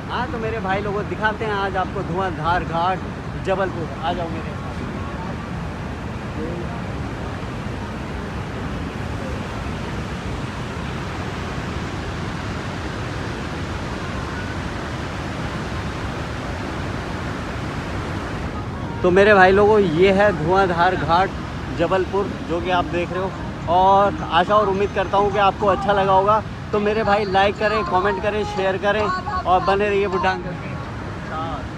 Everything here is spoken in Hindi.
हाँ तो मेरे भाई लोगों दिखाते हैं आज आपको धुआंधार घाट जबलपुर। आ जाओ मेरे साथ। तो मेरे भाई लोगों ये है धुआंधार घाट जबलपुर जो कि आप देख रहे हो, और आशा और उम्मीद करता हूँ कि आपको अच्छा लगा होगा। तो मेरे भाई लाइक करें, कमेंट करें, शेयर करें और बने रहिए बुढ़ान करके साथ।